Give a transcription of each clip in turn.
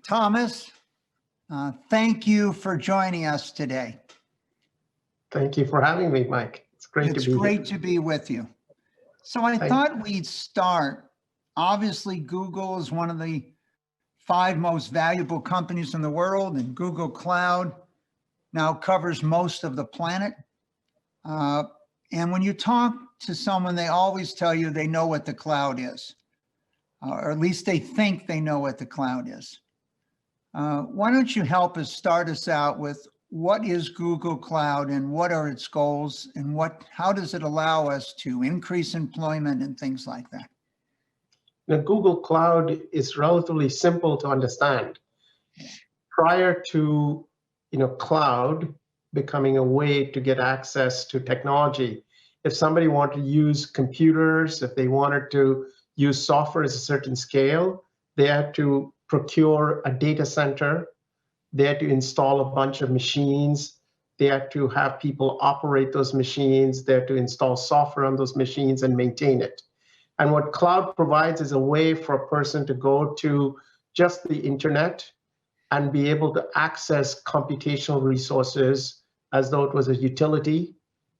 Thomas, thank you for joining us today. Thank you for having me, Mike. It's great to be here. It's great to be with you. So I thought we'd start. Obviously, Google is one of the 5 most valuable companies in the world, and Google Cloud now covers most of the planet. And when you talk to someone, they always tell you they know what the cloud is, or at least they think they know what the cloud is. Why don't you help us start us out with what is Google Cloud and what are its goals and how does it allow us to increase employment and things like that? Now, Google Cloud is relatively simple to understand. Prior to cloud becoming a way to get access to technology, if somebody wanted to use computers, if they wanted to use software at a certain scale, they had to procure a data center. They had to install a bunch of machines. They had to have people operate those machines. They had to install software on those machines and maintain it. And what cloud provides is a way for a person to go to just the internet and be able to access computational resources as though it was a utility,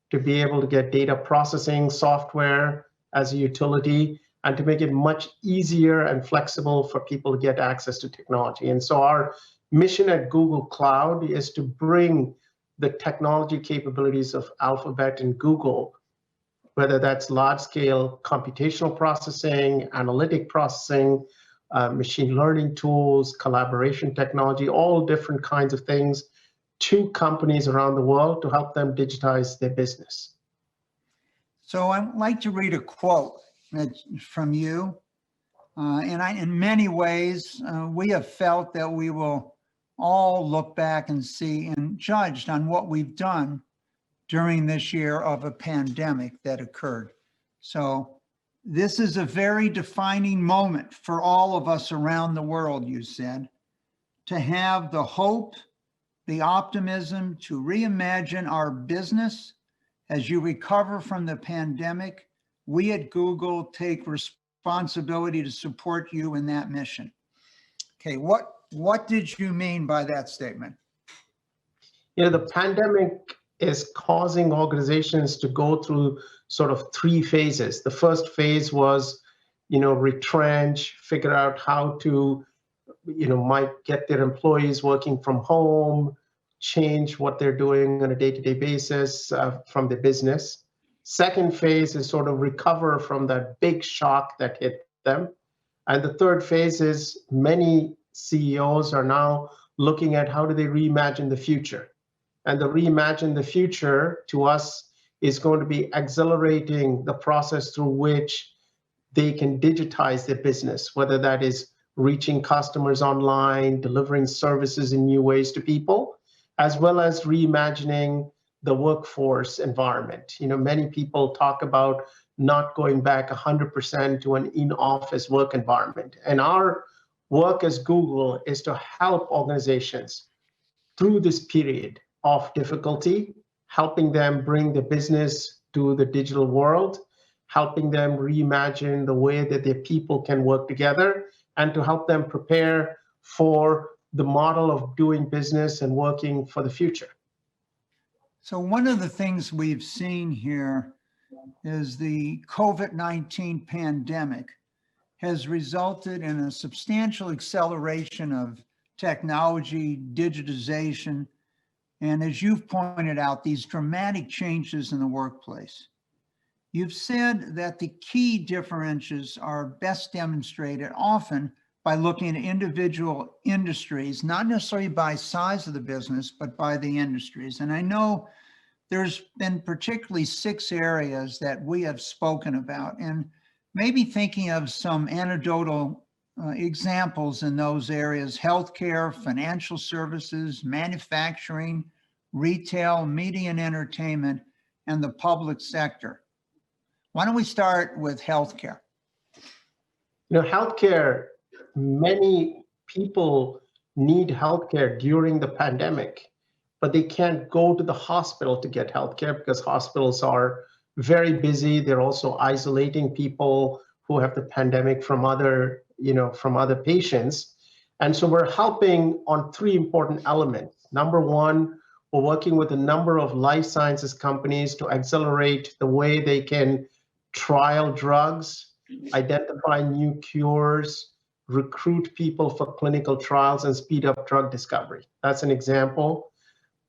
to be able to get data processing software as a utility, and to make it much easier and flexible for people to get access to technology. And so our mission at Google Cloud is to bring the technology capabilities of Alphabet and Google, whether that's large-scale computational processing, analytic processing, machine learning tools, collaboration technology, all different kinds of things, to companies around the world to help them digitize their business. So I'd like to read a quote from you. In many ways, we have felt that we will all look back and see and judged on what we've done during this year of a pandemic that occurred. So this is a very defining moment for all of us around the world, you said, to have the hope, the optimism to reimagine our business as you recover from the pandemic. We at Google take responsibility to support you in that mission. Okay, what did you mean by that statement? The pandemic is causing organizations to go through sort of 3 phases. The first phase was, retrench, figure out how to, might get their employees working from home, change what they're doing on a day-to-day basis from the business. Second phase is sort of recover from that big shock that hit them. And the third phase is many CEOs are now looking at how do they reimagine the future. And the reimagine the future to us is going to be accelerating the process through which they can digitize their business, whether that is reaching customers online, delivering services in new ways to people, as well as reimagining the workforce environment. Many people talk about not going back 100% to an in-office work environment. And our work as Google is to help organizations through this period of difficulty, helping them bring the business to the digital world, helping them reimagine the way that their people can work together, and to help them prepare for the model of doing business and working for the future. So one of the things we've seen here is the COVID-19 pandemic has resulted in a substantial acceleration of technology, digitization, and as you've pointed out, these dramatic changes in the workplace. You've said that the key differences are best demonstrated often by looking at individual industries, not necessarily by size of the business, but by the industries. And I know there's been particularly 6 areas that we have spoken about, and maybe thinking of some anecdotal examples in those areas: healthcare, financial services, manufacturing, retail, media and entertainment, and the public sector. Why don't we start with healthcare? Healthcare, many people need healthcare during the pandemic, but they can't go to the hospital to get healthcare because hospitals are very busy. They're also isolating people who have the pandemic from other patients. And so we're helping on three important elements. Number one, we're working with a number of life sciences companies to accelerate the way they can trial drugs, identify new cures, recruit people for clinical trials, and speed up drug discovery. That's an example.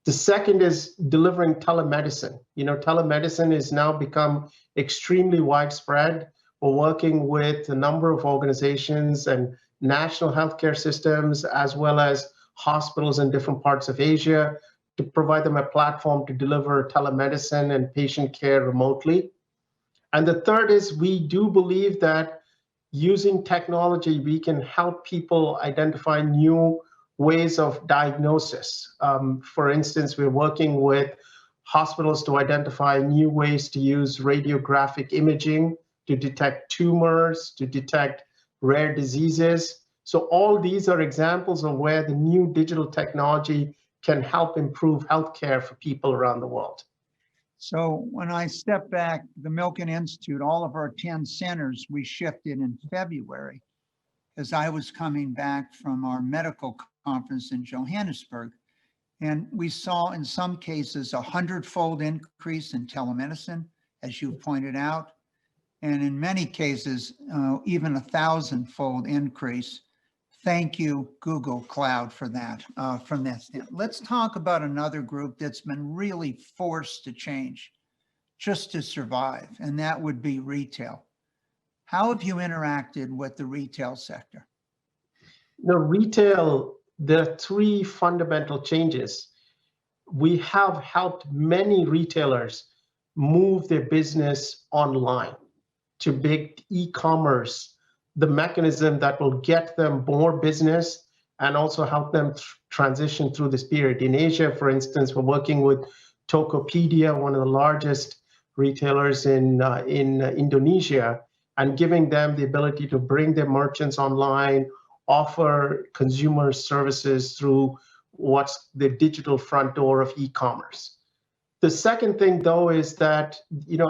The second is delivering telemedicine. Telemedicine has now become extremely widespread. We're working with a number of organizations and national healthcare systems, as well as hospitals in different parts of Asia, to provide them a platform to deliver telemedicine and patient care remotely. And the third is we do believe that using technology, we can help people identify new ways of diagnosis. For instance, we're working with hospitals to identify new ways to use radiographic imaging to detect tumors, to detect rare diseases. So all these are examples of where the new digital technology can help improve healthcare for people around the world. So when I step back, the Milken Institute, all of our 10 centers, we shifted in February as I was coming back from our medical conference in Johannesburg. And we saw in some cases 100-fold increase in telemedicine, as you pointed out, and in many cases, even 1,000-fold increase. Thank you, Google Cloud, for that, from this. Let's talk about another group that's been really forced to change just to survive, and that would be retail. How have you interacted with the retail sector? Retail, there are three fundamental changes. We have helped many retailers move their business online to big e-commerce, the mechanism that will get them more business and also help them transition through this period. In Asia, for instance, we're working with Tokopedia, one of the largest retailers in Indonesia, and giving them the ability to bring their merchants online, offer consumer services through what's the digital front door of e-commerce. The second thing, though, is that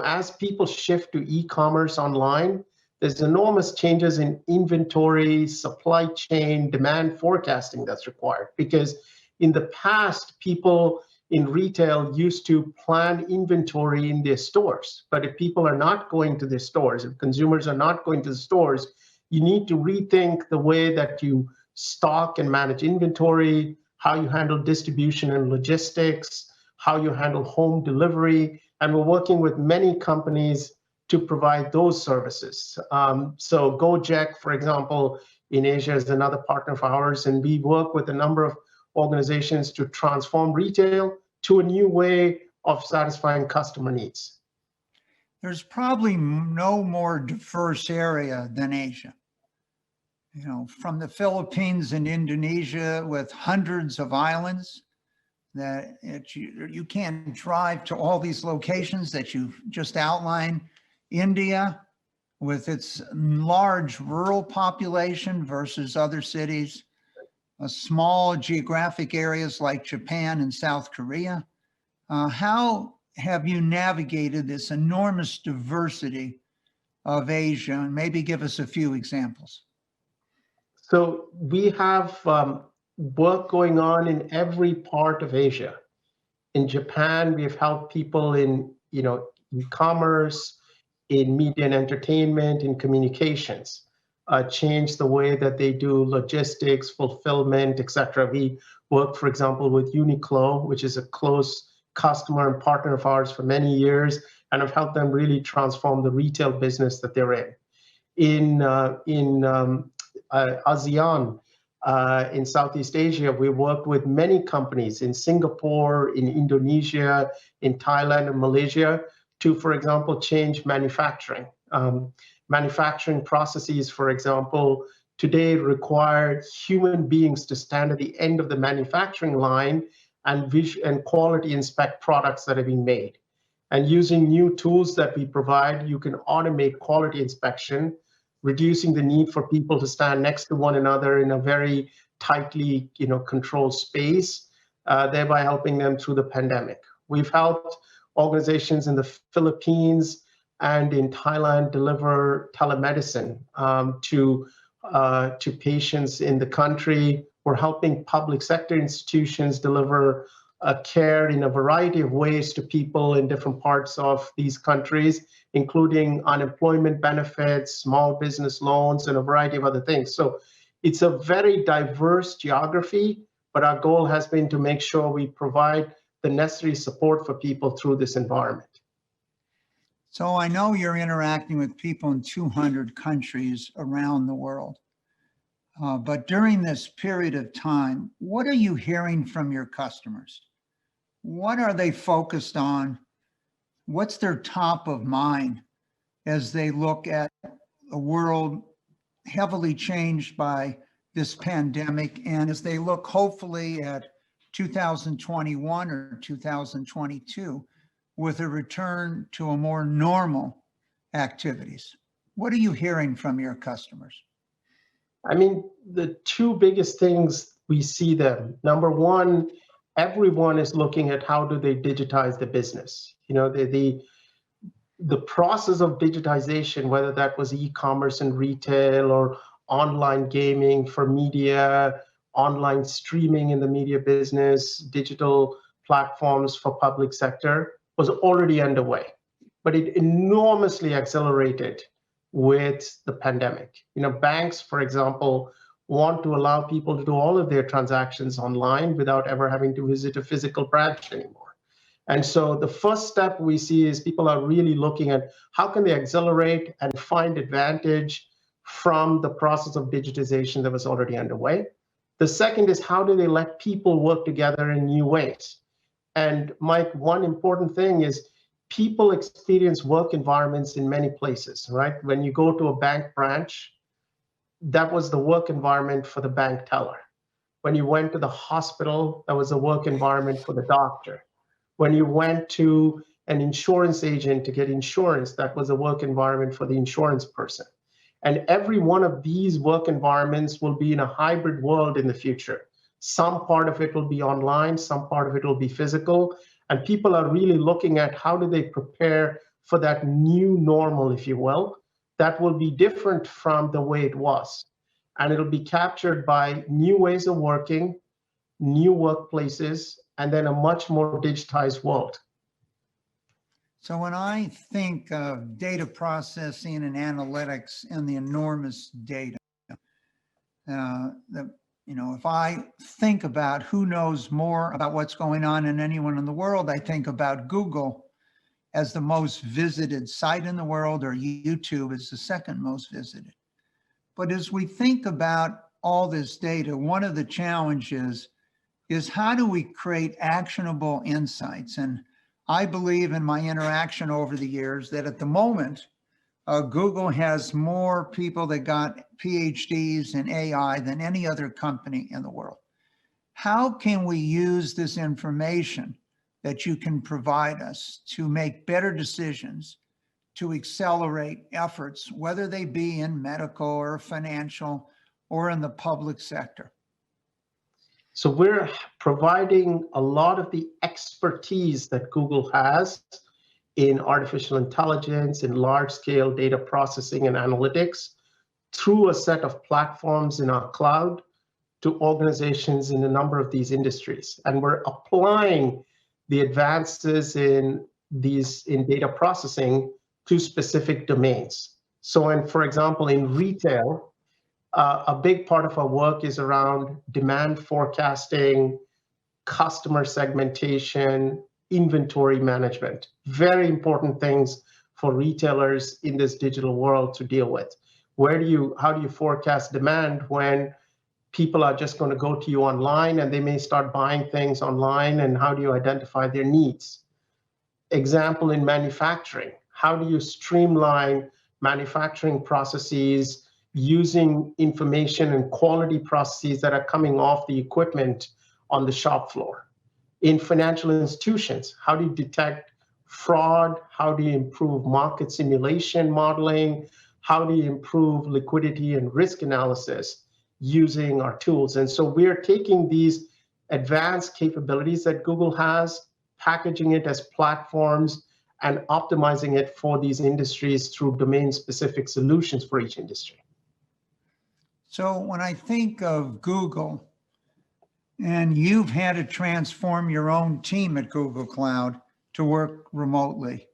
as people shift to e-commerce online, there's enormous changes in inventory, supply chain, demand forecasting that's required. Because in the past, people in retail used to plan inventory in their stores. But if people are not going to their stores, if consumers are not going to the stores, you need to rethink the way that you stock and manage inventory, how you handle distribution and logistics, how you handle home delivery. And we're working with many companies to provide those services. So Gojek, for example, in Asia is another partner of ours, and we work with a number of organizations to transform retail to a new way of satisfying customer needs. There's probably no more diverse area than Asia. From the Philippines and Indonesia with hundreds of islands that you can't drive to all these locations that you just outlined. India with its large rural population versus other cities, small geographic areas like Japan and South Korea. How have you navigated this enormous diversity of Asia? And maybe give us a few examples. So we have work going on in every part of Asia. In Japan, we've helped people in e-commerce, in media and entertainment, in communications, change the way that they do logistics, fulfillment, etc. We work, for example, with Uniqlo, which is a close customer and partner of ours for many years, and have helped them really transform the retail business that they're in. In ASEAN, in Southeast Asia, we worked with many companies in Singapore, in Indonesia, in Thailand, and Malaysia to, for example, change manufacturing. Manufacturing processes, for example, today require human beings to stand at the end of the manufacturing line and quality inspect products that are being made. And using new tools that we provide, you can automate quality inspection, reducing the need for people to stand next to one another in a very tightly controlled space, thereby helping them through the pandemic. We've helped organizations in the Philippines and in Thailand deliver telemedicine to to patients in the country. We're helping public sector institutions deliver care in a variety of ways to people in different parts of these countries, including unemployment benefits, small business loans, and a variety of other things. So it's a very diverse geography, but our goal has been to make sure we provide the necessary support for people through this environment. So I know you're interacting with people in 200 countries around the world. But during this period of time, what are you hearing from your customers? What are they focused on? What's their top of mind as they look at a world heavily changed by this pandemic, and as they look hopefully at 2021 or 2022 with a return to a more normal activities? What are you hearing from your customers? I mean, the two biggest things we see them. Number one, everyone is looking at how do they digitize the business. You know, the process of digitization, whether that was e-commerce and retail or online gaming for media, online streaming in the media business, digital platforms for public sector, was already underway. But it enormously accelerated with the pandemic. You know, banks, for example, want to allow people to do all of their transactions online without ever having to visit a physical branch anymore. And so the first step we see is people are really looking at how can they accelerate and find advantage from the process of digitization that was already underway. The second is how do they let people work together in new ways? And Mike, one important thing is people experience work environments in many places, right? When you go to a bank branch, that was the work environment for the bank teller. When you went to the hospital, that was a work environment for the doctor. When you went to an insurance agent to get insurance, that was a work environment for the insurance person. And every one of these work environments will be in a hybrid world in the future. Some part of it will be online, some part of it will be physical. And people are really looking at how do they prepare for that new normal, if you will, that will be different from the way it was. And it'll be captured by new ways of working, new workplaces, and then a much more digitized world. So when I think of data processing and analytics and the enormous data, if I think about who knows more about what's going on than anyone in the world, I think about Google as the most visited site in the world, or YouTube as the second most visited. But as we think about all this data, one of the challenges is how do we create actionable insights? And I believe in my interaction over the years that at the moment, Google has more people that got PhDs in AI than any other company in the world. How can we use this information that you can provide us to make better decisions, to accelerate efforts, whether they be in medical or financial or in the public sector? So we're providing a lot of the expertise that Google has in artificial intelligence, in large-scale data processing and analytics through a set of platforms in our cloud to organizations in a number of these industries. And we're applying the advances in data processing to specific domains. So, for example, in retail, a big part of our work is around demand forecasting, customer segmentation, inventory management. Very important things for retailers in this digital world to deal with. How do you forecast demand when people are just going to go to you online and they may start buying things online, and how do you identify their needs? Example in manufacturing, how do you streamline manufacturing processes using information and quality processes that are coming off the equipment on the shop floor? In financial institutions, how do you detect fraud? How do you improve market simulation modeling? How do you improve liquidity and risk analysis using our tools? And so we're taking these advanced capabilities that Google has, packaging it as platforms, and optimizing it for these industries through domain-specific solutions for each industry. So when I think of Google, and you've had to transform your own team at Google Cloud to work remotely,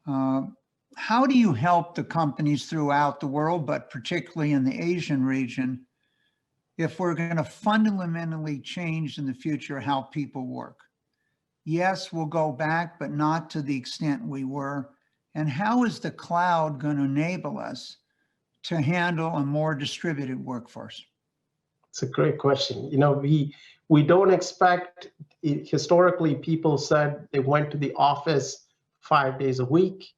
how do you help the companies throughout the world, but particularly in the Asian region, if we're going to fundamentally change in the future how people work? Yes, we'll go back, but not to the extent we were. And how is the cloud going to enable us to handle a more distributed workforce? It's a great question. We don't expect, historically, people said they went to the office 5 days a week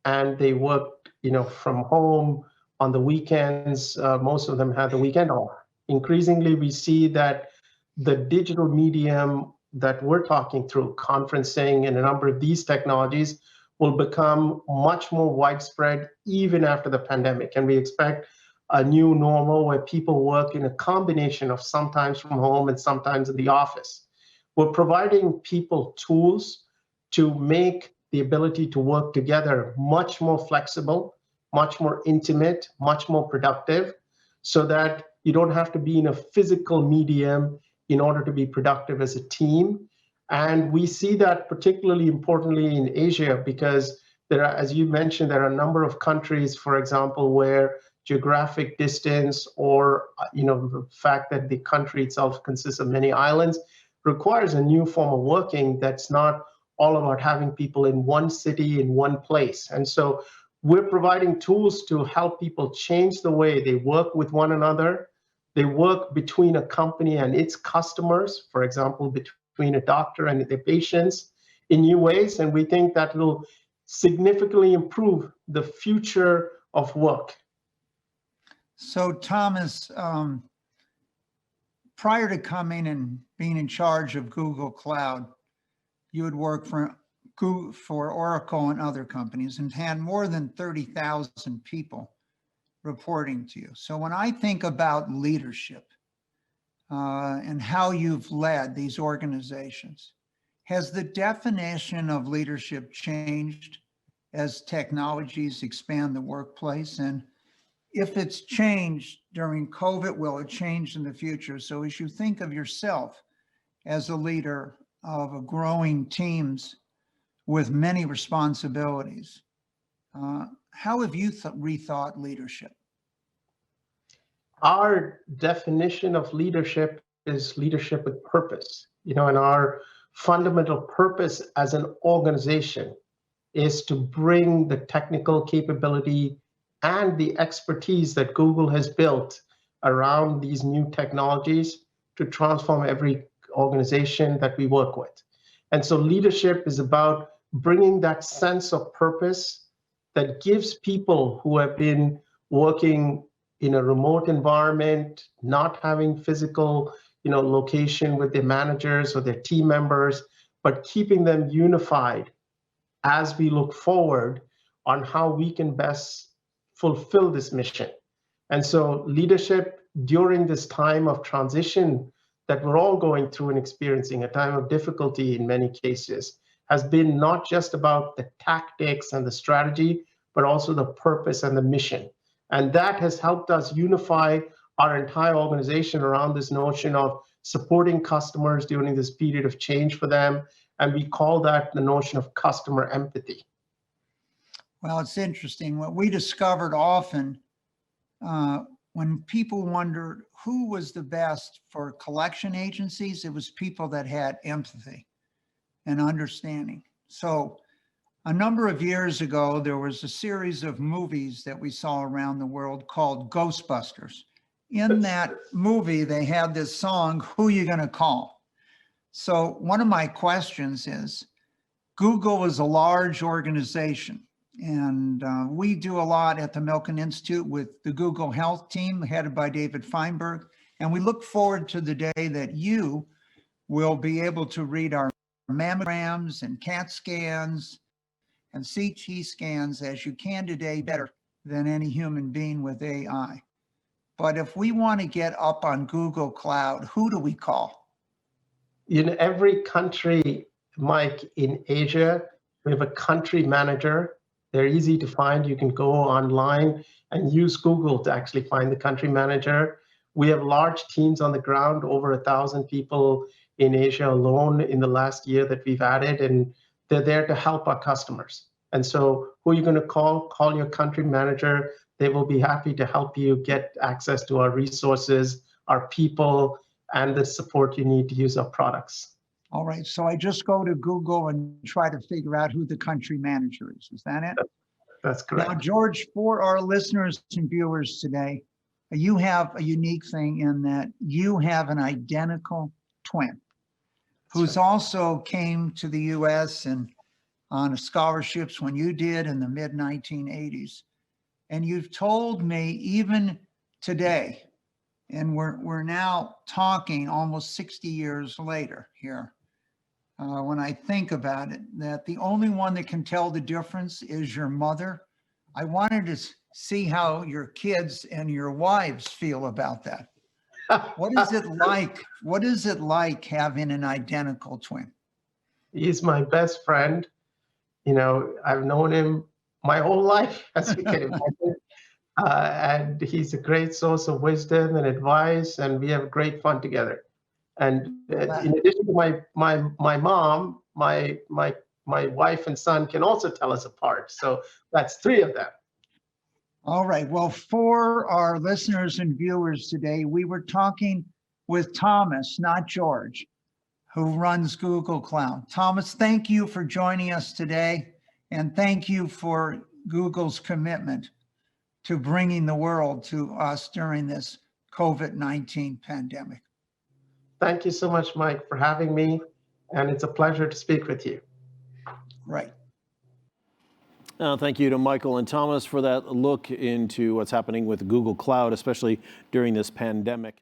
and they worked, from home on the weekends. Most of them had the weekend off. Increasingly, we see that the digital medium that we're talking through, conferencing and a number of these technologies, will become much more widespread even after the pandemic. And we expect a new normal where people work in a combination of sometimes from home and sometimes in the office. We're providing people tools to make the ability to work together much more flexible, much more intimate, much more productive, so that you don't have to be in a physical medium in order to be productive as a team. And we see that particularly importantly in Asia, because there are, as you mentioned, there are a number of countries, for example, where geographic distance or the fact that the country itself consists of many islands requires a new form of working that's not all about having people in one city, in one place. And so we're providing tools to help people change the way they work with one another. They work between a company and its customers, for example, between a doctor and their patients in new ways. And we think that will significantly improve the future of work. So Thomas, prior to coming and being in charge of Google Cloud, you had worked for Oracle and other companies and had more than 30,000 people reporting to you. So when I think about leadership and how you've led these organizations, has the definition of leadership changed as technologies expand the workplace? And if it's changed during COVID, will it change in the future? So as you think of yourself as a leader of a growing teams with many responsibilities, how have you rethought leadership? Our definition of leadership is leadership with purpose, and our fundamental purpose as an organization is to bring the technical capability and the expertise that Google has built around these new technologies to transform every organization that we work with. And so leadership is about bringing that sense of purpose that gives people who have been working in a remote environment, not having physical, location with their managers or their team members, but keeping them unified as we look forward on how we can best fulfill this mission. And so leadership during this time of transition that we're all going through and experiencing, a time of difficulty in many cases, has been not just about the tactics and the strategy, but also the purpose and the mission. And that has helped us unify our entire organization around this notion of supporting customers during this period of change for them. And we call that the notion of customer empathy. Well, it's interesting. What we discovered often when people wondered who was the best for collection agencies, it was people that had empathy and understanding. So a number of years ago, there was a series of movies that we saw around the world called Ghostbusters. In that movie, they had this song, "Who You Gonna Call?" So one of my questions is, Google is a large organization, and we do a lot at the Milken Institute with the Google Health team headed by David Feinberg. And we look forward to the day that you will be able to read our mammograms and CAT scans and CT scans as you can today, better than any human being with AI. But if we want to get up on Google Cloud, who do we call? In every country, Mike, in Asia, we have a country manager They're easy to find. You can go online and use Google to actually find the country manager. We have large teams on the ground, over 1,000 people in Asia alone in the last year that we've added, and they're there to help our customers. And so who are you going to call? Call your country manager. They will be happy to help you get access to our resources, our people, and the support you need to use our products. All right, so I just go to Google and try to figure out who the country manager is. Is that it? That's correct. Now, George, for our listeners and viewers today, you have a unique thing in that you have an identical twin who's also came to the US and on scholarships when you did in the mid 1980s. And you've told me even today, and we're now talking almost 60 years later here, when I think about it, that the only one that can tell the difference is your mother. I wanted to see how your kids and your wives feel about that. What is it like? What is it like having an identical twin? He's my best friend. You know, I've known him my whole life, as you can imagine. And he's a great source of wisdom and advice, and we have great fun together. And in addition to my mom, my wife and son can also tell us apart. So that's three of them. All right. Well, for our listeners and viewers today, we were talking with Thomas, not George, who runs Google Cloud. Thomas, thank you for joining us today. And thank you for Google's commitment to bringing the world to us during this COVID-19 pandemic. Thank you so much, Mike, for having me. And it's a pleasure to speak with you. Right. Thank you to Michael and Thomas for that look into what's happening with Google Cloud, especially during this pandemic.